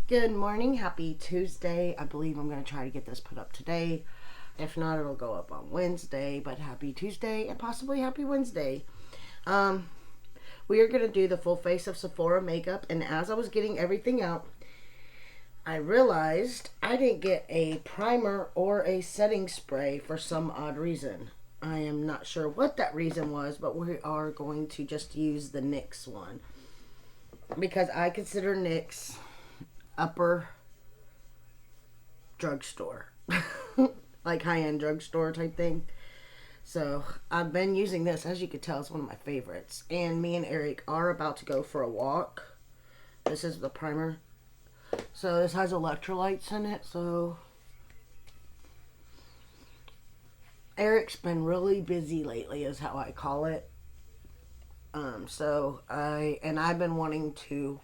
Good morning, happy Tuesday. I believe I'm going to try to get this put up today. If not, it'll go up on Wednesday, but happy Tuesday and possibly happy Wednesday. Um, we are going to do the full face of Sephora makeup, and as I was getting everything out, I realized I didn't get a primer or a setting spray for some odd reason. I am not sure what that reason was, but we are going to just use the NYX one because I consider NYX upper drugstore, like high-end drugstore type thing. So I've been using this. As you can tell, it's one of my favorites. And me and Eric are about to go for a walk. This is the primer. So this has electrolytes in it. So Eric's been really busy lately, is how I call it. I've been wanting to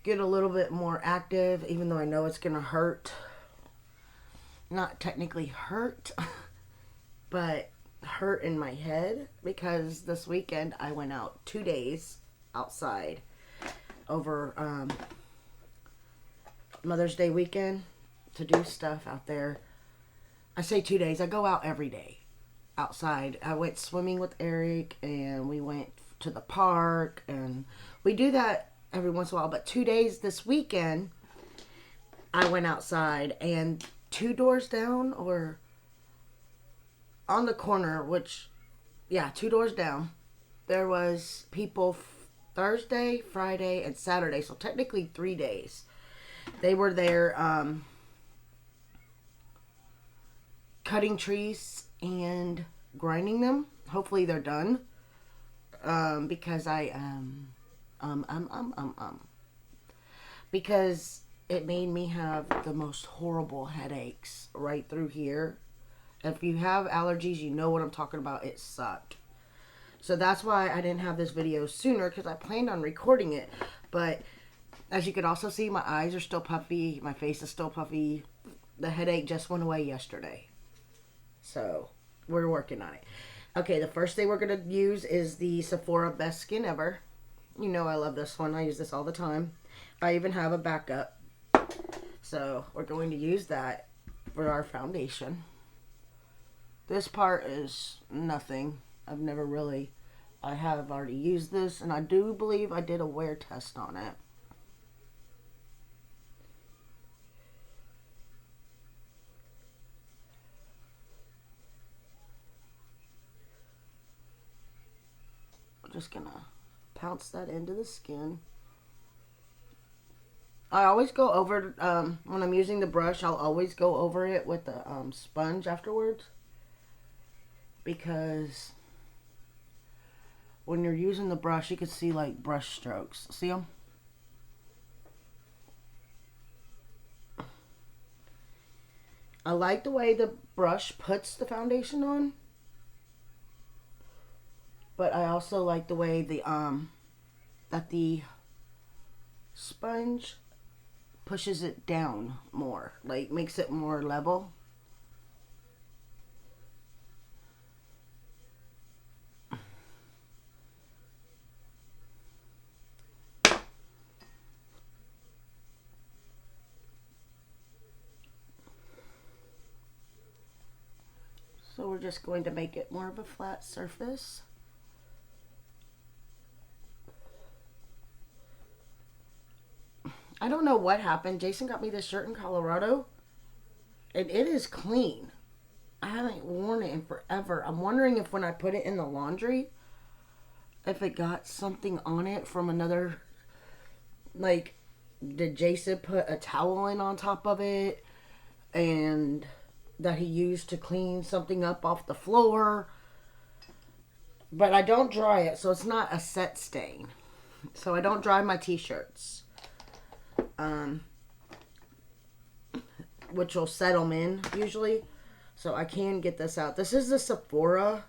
get a little bit more active, even though I know it's gonna hurt. Not technically hurt, but hurt in my head, because this weekend I went out 2 days outside over Mother's Day weekend to do stuff out there. I say 2 days, I go out every day outside. I went swimming with Eric, and we went to the park, and we do that every once in a while. But 2 days this weekend, I went outside, and 2 doors down, or on the corner, 2 doors down, there was people Thursday, Friday, and Saturday. So technically 3 days. They were there cutting trees and grinding them. Hopefully they're done. Because because it made me have the most horrible headaches right through here. If you have allergies, you know what I'm talking about. It sucked. So that's why I didn't have this video sooner, because I planned on recording it. But as you could also see, my eyes are still puffy. My face is still puffy. The headache just went away yesterday. So we're working on it. Okay, the first thing we're going to use is the Sephora Best Skin Ever. You know I love this one. I use this all the time. I even have a backup. So we're going to use that for our foundation. This part is nothing. I have already used this, and I do believe I did a wear test on it. I'm just gonna pounce that into the skin. I always go over, when I'm using the brush, I'll always go over it with the sponge afterwards. Because when you're using the brush, you can see like brush strokes. See them? I like the way the brush puts the foundation on. But I also like the way that the sponge pushes it down more, like makes it more level. So we're just going to make it more of a flat surface. I don't know what happened. Jason got me this shirt in Colorado, and it is clean. I haven't worn it in forever. I'm wondering if when I put it in the laundry, if it got something on it from another, like, did Jason put a towel in on top of it, and that he used to clean something up off the floor. But I don't dry it, so it's not a set stain. So I don't dry my t-shirts. Which will set them in, usually. So I can get this out. This is the Sephora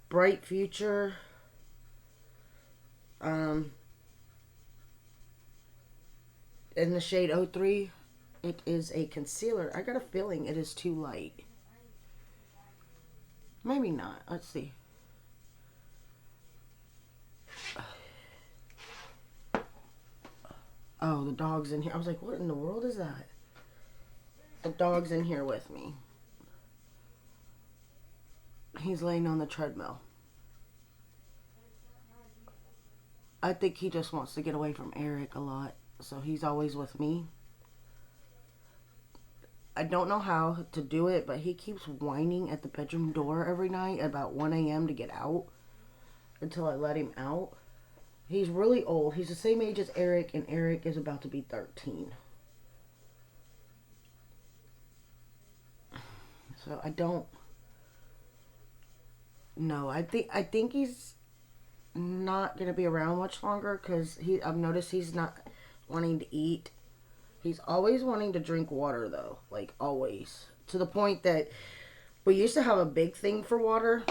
Bright Future. In the shade 03. It is a concealer. I got a feeling it is too light. Maybe not. Let's see. Oh, the dog's in here. I was like, what in the world is that? The dog's in here with me. He's laying on the treadmill. I think he just wants to get away from Eric a lot. So he's always with me. I don't know how to do it, but he keeps whining at the bedroom door every night at about 1 a.m. to get out until I let him out. He's really old. He's the same age as Eric, and Eric is about to be 13. So I don't know. I think he's not gonna be around much longer because I've noticed he's not wanting to eat. He's always wanting to drink water though, like always. To the point that we used to have a big thing for water,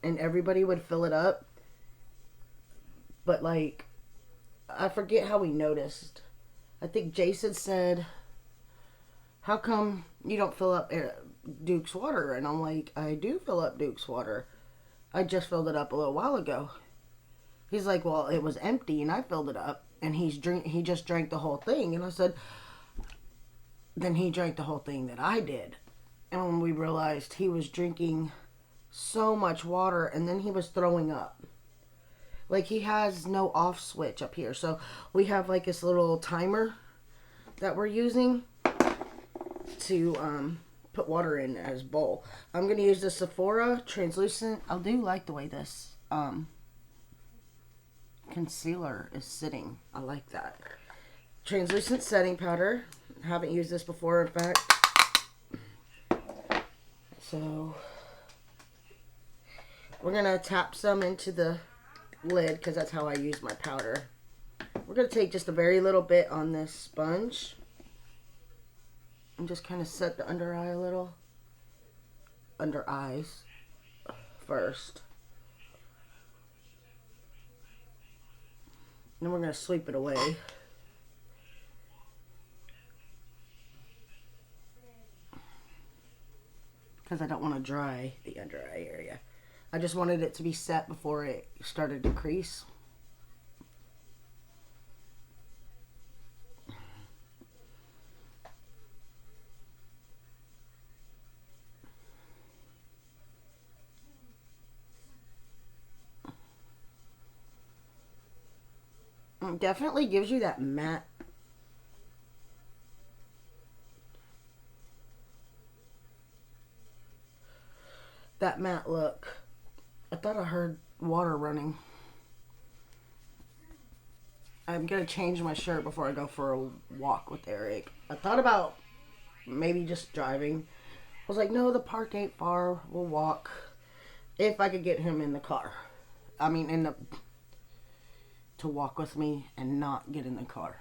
and everybody would fill it up. But like, I forget how we noticed. I think Jason said, how come you don't fill up Duke's water? And I'm like, I do fill up Duke's water. I just filled it up a little while ago. He's like, well, it was empty and I filled it up. And he just drank the whole thing. And I said, then he drank the whole thing that I did. And when we realized he was drinking so much water and then he was throwing up. Like, he has no off switch up here. So we have like this little timer that we're using to put water in his bowl. I'm going to use the Sephora translucent. I do like the way this concealer is sitting. I like that. Translucent setting powder. Haven't used this before, in fact. So we're going to tap some into the lid because that's how I use my powder. We're going to take just a very little bit on this sponge and just kind of set the under eye a little. Under eyes first. Then we're going to sweep it away. Because I don't want to dry the under eye area. I just wanted it to be set before it started to crease. It definitely gives you that matte look. I thought I heard water running. I'm gonna change my shirt before I go for a walk with Eric. I thought about maybe just driving. I was like, no, the park ain't far. We'll walk. If I could get him in the car. I mean, to walk with me and not get in the car.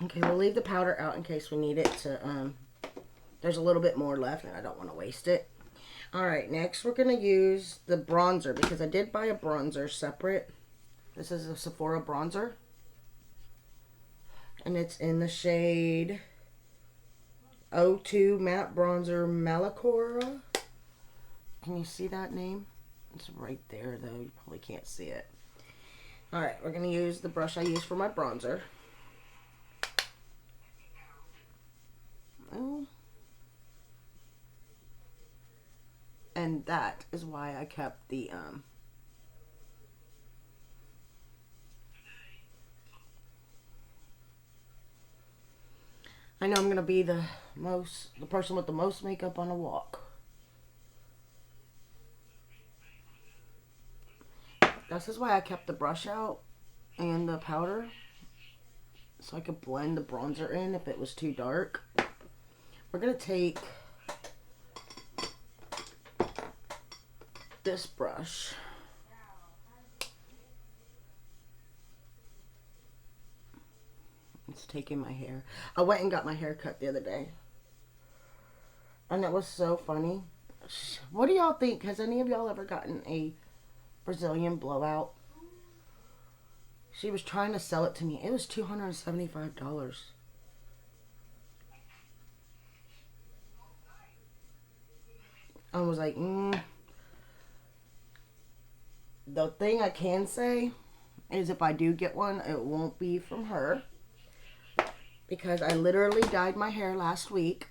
Okay, we'll leave the powder out in case we need it to, there's a little bit more left and I don't want to waste it. Alright, next we're going to use the bronzer because I did buy a bronzer separate. This is a Sephora bronzer. And it's in the shade 02 Matte Bronzer Malacora. Can you see that name? It's right there though, you probably can't see it. Alright, we're going to use the brush I use for my bronzer. And that is why I kept the I know I'm gonna be the person with the most makeup on a walk. This is why I kept the brush out and the powder, so I could blend the bronzer in if it was too dark. We're gonna take this brush. It's taking my hair. I went and got my hair cut the other day. And it was so funny. What do y'all think? Has any of y'all ever gotten a Brazilian blowout? She was trying to sell it to me. It was $275. I was like, The thing I can say is if I do get one, it won't be from her. Because I literally dyed my hair last week.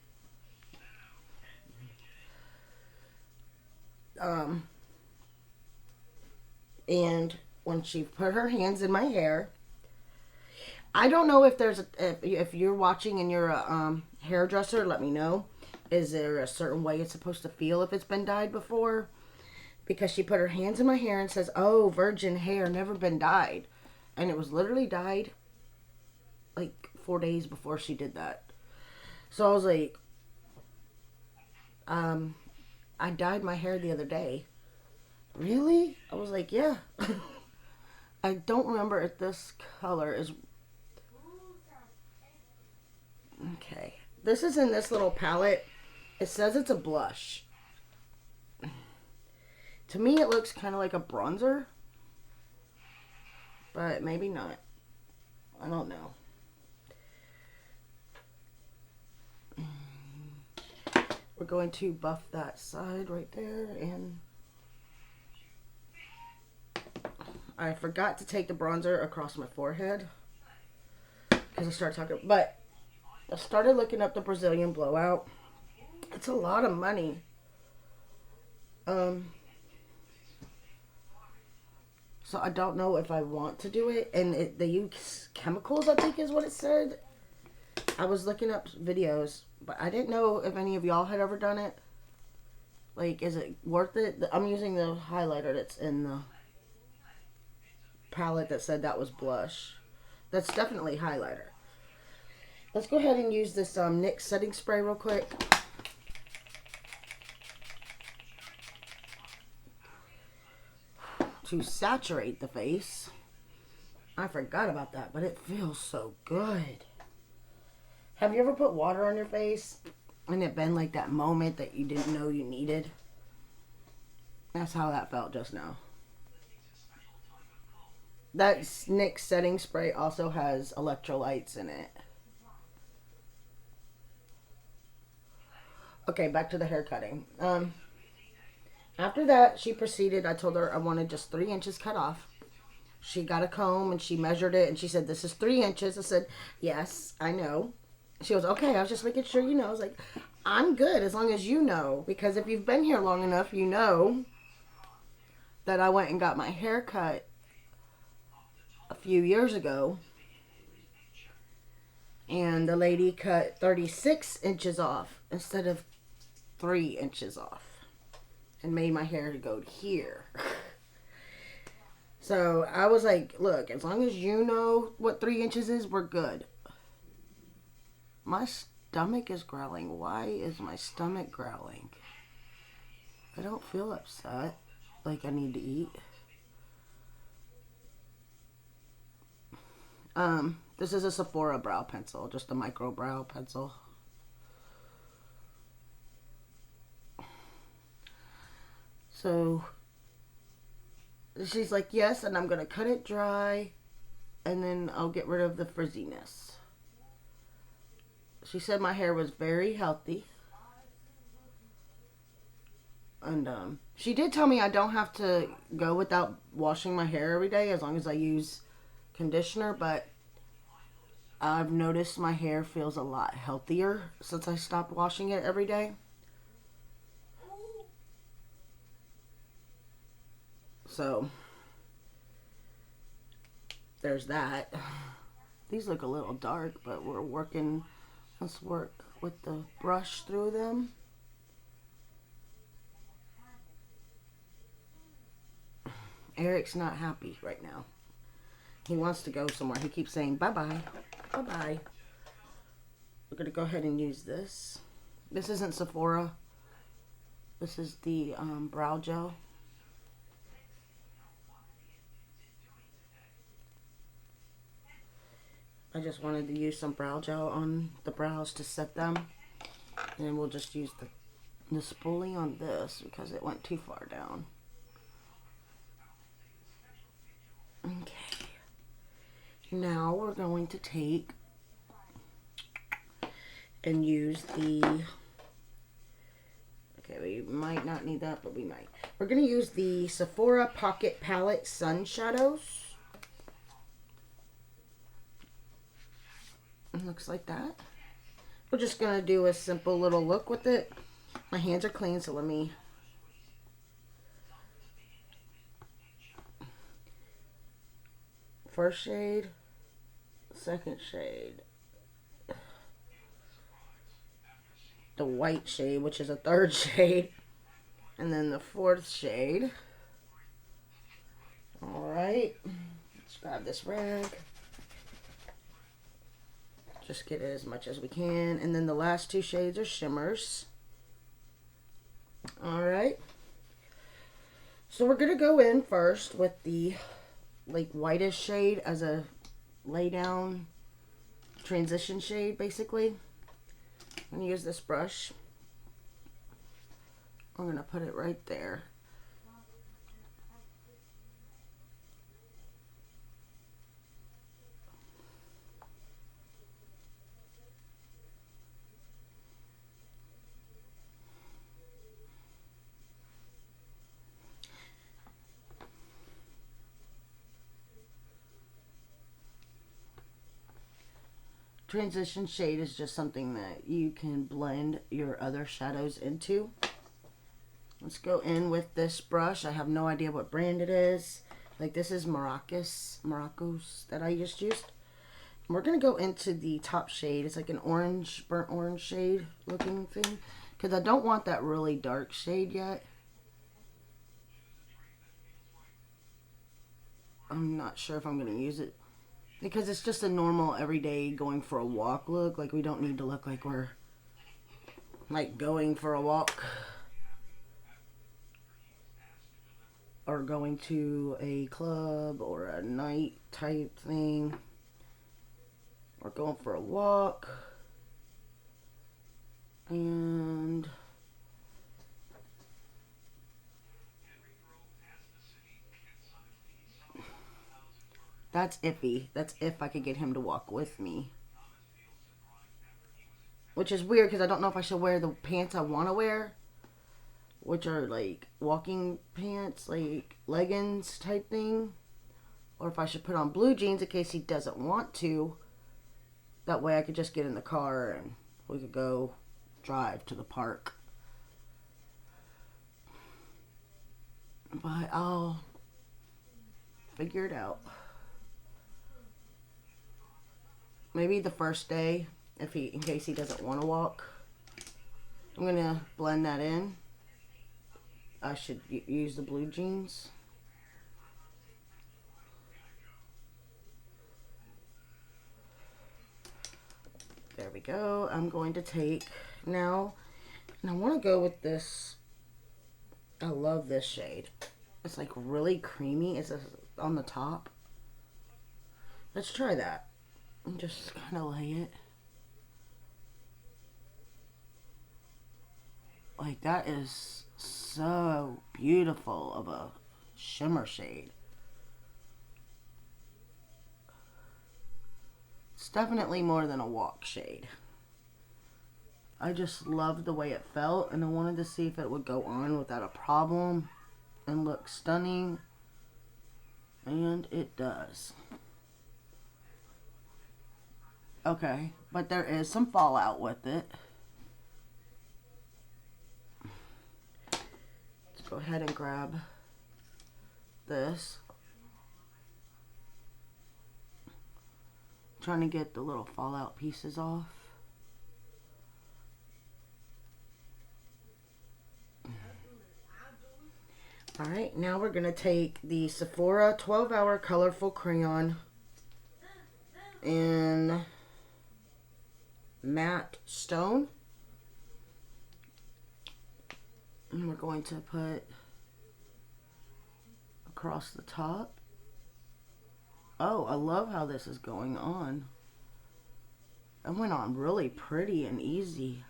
And when she put her hands in my hair, I don't know if there's if you're watching and you're a hairdresser, let me know. Is there a certain way it's supposed to feel if it's been dyed before? Because she put her hands in my hair and says, "Oh, virgin hair, never been dyed," and it was literally dyed like 4 days before she did that. So I was like, I dyed my hair the other day. Really? I was like, yeah. I don't remember if this color is... Okay. This is in this little palette. It says it's a blush. To me, it looks kind of like a bronzer. But maybe not. I don't know. We're going to buff that side right there, and I forgot to take the bronzer across my forehead because I started talking, but I started looking up the Brazilian blowout. It's a lot of money. So I don't know if I want to do it, and they use chemicals, I think is what it said. I was looking up videos, but I didn't know if any of y'all had ever done it. Like, is it worth it? I'm using the highlighter that's in the palette that said that was blush. That's definitely highlighter. Let's go ahead and use this NYX setting spray real quick. To saturate the face. I forgot about that, but it feels so good. Have you ever put water on your face and it been like that moment that you didn't know you needed? That's how that felt just now. That NYX setting spray also has electrolytes in it. Okay, back to the hair cutting. After that, she proceeded, I told her I wanted just 3 inches cut off. She got a comb and she measured it and she said, "This is 3 inches." I said, "Yes, I know." She goes, "Okay, I was just making sure you know." I was like, "I'm good as long as you know, because if you've been here long enough, you know that I went and got my hair cut a few years ago, and the lady cut 36 inches off instead of 3 inches off and made my hair go here." So I was like, "Look, as long as you know what 3 inches is, we're good." My stomach is growling. Why is my stomach growling? I don't feel upset like I need to eat. This is a Sephora brow pencil, just a micro brow pencil. So she's like, "Yes, and I'm gonna cut it dry, and then I'll get rid of the frizziness." She said my hair was very healthy. And she did tell me I don't have to go without washing my hair every day as long as I use conditioner, but I've noticed my hair feels a lot healthier since I stopped washing it every day. So there's that. These look a little dark, but we're working. Let's work with the brush through them. Eric's not happy right now. He wants to go somewhere. He keeps saying bye-bye, bye-bye. We're going to go ahead and use this. This isn't Sephora. This is the brow gel. I just wanted to use some brow gel on the brows to set them. And we'll just use the spoolie on this because it went too far down. Okay. Now we're going to take and use the... Okay, We might not need that, but we might. We're going to use the Sephora Pocket Palette Sun Shadows. It looks like that. We're just going to do a simple little look with it. My hands are clean, so let me... First shade, second shade, the white shade, which is a third shade, and then the fourth shade. Alright, let's grab this rag. Just get it as much as we can. And then the last two shades are shimmers. Alright. So we're going to go in first with the like whitest shade as a lay down transition shade, basically. I'm going to use this brush. I'm going to put it right there. Transition shade is just something that you can blend your other shadows into. Let's go in with this brush. I have no idea what brand it is. Like, this is Morocco's that I just used. We're going to go into the top shade. It's like an orange, burnt orange shade looking thing. Because I don't want that really dark shade yet. I'm not sure if I'm going to use it. Because it's just a normal, everyday, going for a walk look. Like, we don't need to look like we're, like, going for a walk. Or going to a club or a night type thing. Or going for a walk. And... that's iffy. That's if I could get him to walk with me. Which is weird because I don't know if I should wear the pants I want to wear. Which are like walking pants, like leggings type thing. Or if I should put on blue jeans in case he doesn't want to. That way I could just get in the car and we could go drive to the park. But I'll figure it out. Maybe the first day, in case he doesn't want to walk. I'm going to blend that in. I should use the blue jeans. There we go. I'm going to take now, and I want to go with this. I love this shade. It's like really creamy. It's on the top. Let's try that. And just kind of lay it. Like, that is so beautiful of a shimmer shade. It's definitely more than a walk shade. I just loved the way it felt, and I wanted to see if it would go on without a problem and look stunning. And it does. Okay, but there is some fallout with it. Let's go ahead and grab this. Trying to get the little fallout pieces off. Alright, now we're going to take the Sephora 12-Hour Colorful Crayon in Matte Stone. And we're going to put across the top. Oh, I love how this is going on. It went on really pretty and easy.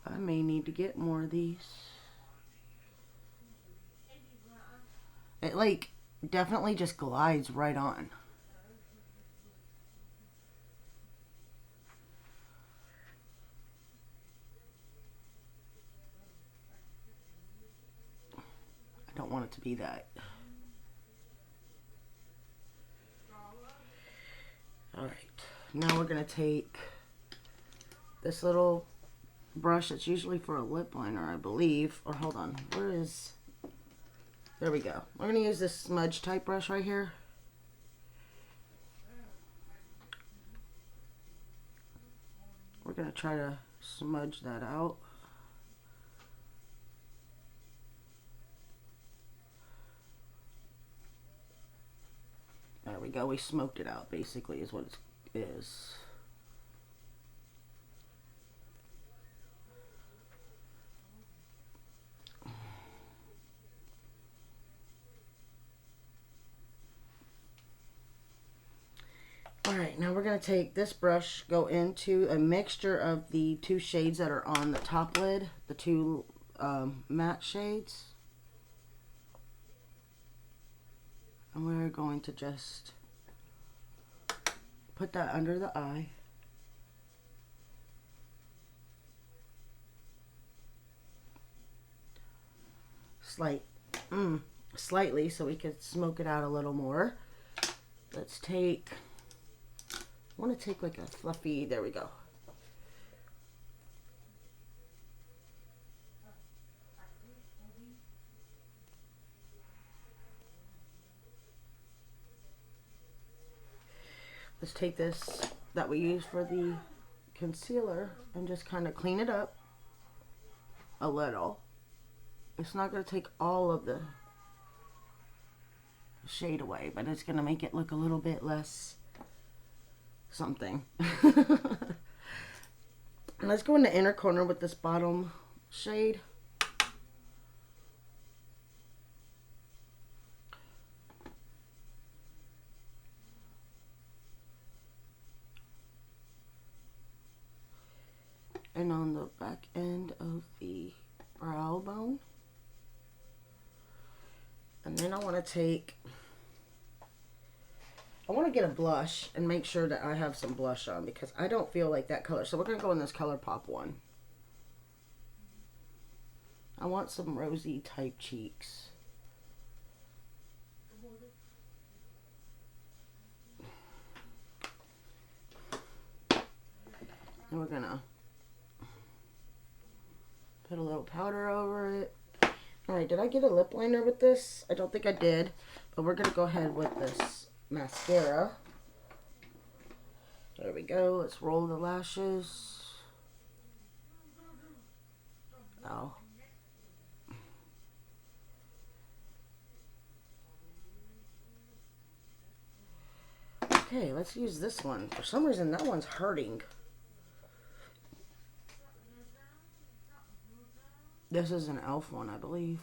I may need to get more of these. It like definitely just glides right on. want it to be that. Alright, now we're going to take this little brush that's usually for a lip liner, I believe. Or hold on, where is... There we go. We're going to use this smudge type brush right here. We're going to try to smudge that out. There we go. We smoked it out, basically, is what it is. Alright, now we're going to take this brush, go into a mixture of the two shades that are on the top lid, the two matte shades. And we're going to just put that under the eye. Slightly, so we could smoke it out a little more. Let's take... I want to take like a fluffy, there we go. Let's take this that we use for the concealer and just kind of clean it up a little. It's not going to take all of the shade away, but it's going to make it look a little bit less something. And let's go in the inner corner with this bottom shade. And on the back end of the brow bone. And then I want to get a blush and make sure that I have some blush on because I don't feel like that color. So we're going to go in this Colourpop one. I want some rosy type cheeks. And we're going to put a little powder over it. Alright, did I get a lip liner with this? I don't think I did, but we're going to go ahead with this mascara. There we go. Let's roll the lashes. Oh. Okay, let's use this one. For some reason, that one's hurting. This is an e.l.f. one, I believe.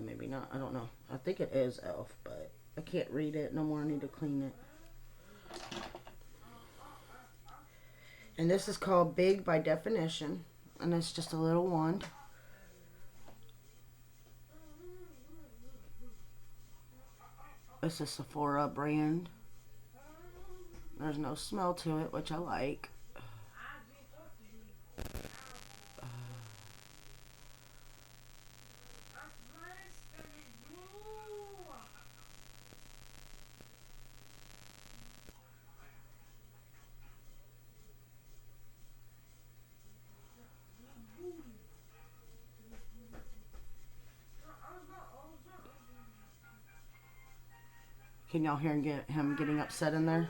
Maybe not. I don't know. I think it is e.l.f., but I can't read it no more. I need to clean it. And this is called Big by Definition. And it's just a little wand. It's a Sephora brand. There's no smell to it, which I like. Can y'all hear him getting upset in there?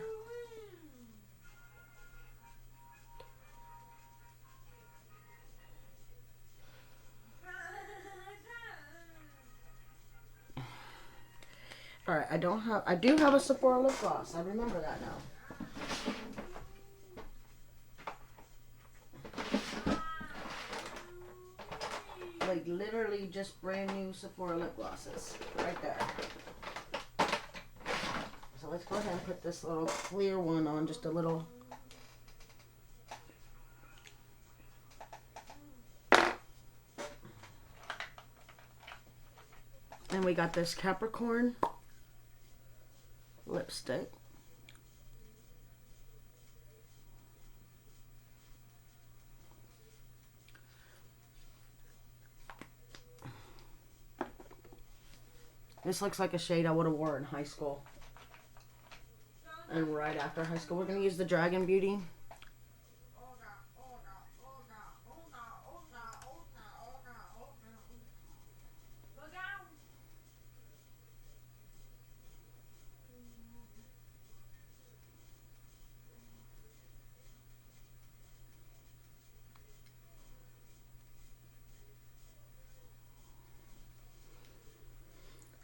Alright, I do have a Sephora lip gloss. I remember that now. Like literally just brand new Sephora lip glosses. Right there. So let's go ahead and put this little clear one on just a little. And we got this Capricorn lipstick. This looks like a shade I would have wore in high school. And right after high school, we're going to use the Dragon Beauty.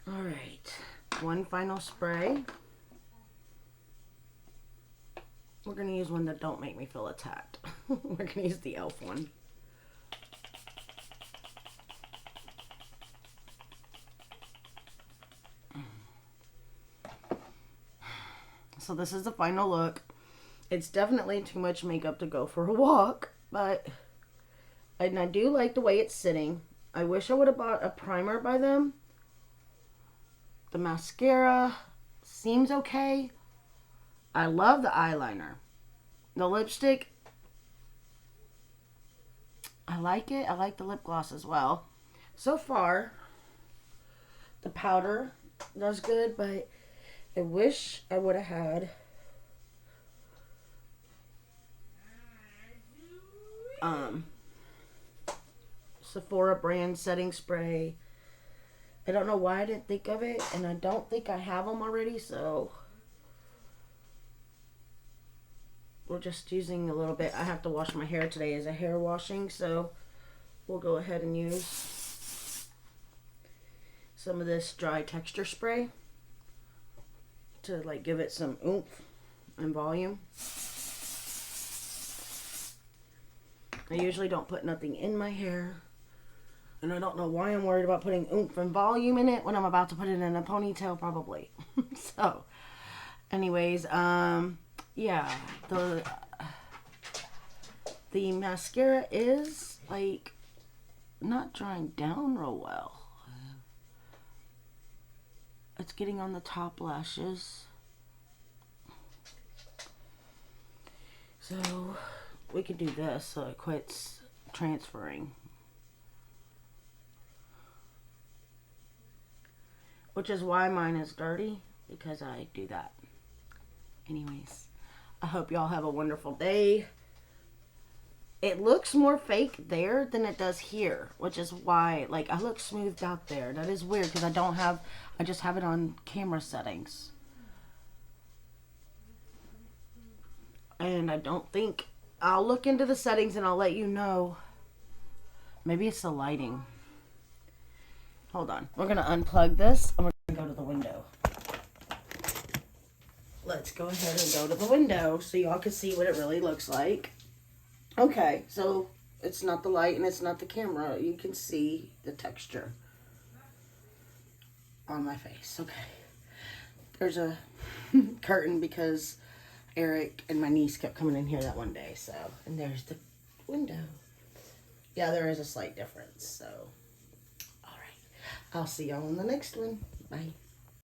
Alright, one final spray. We're going to use one that don't make me feel attacked. We're going to use the e.l.f. one. So this is the final look. It's definitely too much makeup to go for a walk, but and I do like the way it's sitting. I wish I would have bought a primer by them. The mascara seems okay. I love the eyeliner. The lipstick, I like it. I like the lip gloss as well. So far, the powder does good, but I wish I would have had Sephora Brand setting spray. I don't know why I didn't think of it, and I don't think I have them already, so we're just using a little bit. I have to wash my hair today as a hair washing, so we'll go ahead and use some of this dry texture spray to like give it some oomph and volume. I usually don't put nothing in my hair, and I don't know why I'm worried about putting oomph and volume in it when I'm about to put it in a ponytail probably. So anyways, yeah, the mascara is like not drying down real well. It's getting on the top lashes. So we could do this so it quits transferring. Which is why mine is dirty, because I do that. Anyways, I hope y'all have a wonderful day. It looks more fake there than it does here, which is why, like, I look smoothed out there. That is weird because I just have it on camera settings. And I don't think, I'll look into the settings and I'll let you know. Maybe it's the lighting. Hold on. We're going to unplug this and we're going to go to the window. Let's go ahead and go to the window so y'all can see what it really looks like. Okay, so it's not the light and it's not the camera. You can see the texture on my face. Okay. There's a curtain because Eric and my niece kept coming in here that one day. So, and there's the window. Yeah, there is a slight difference. So, all right. I'll see y'all in the next one. Bye.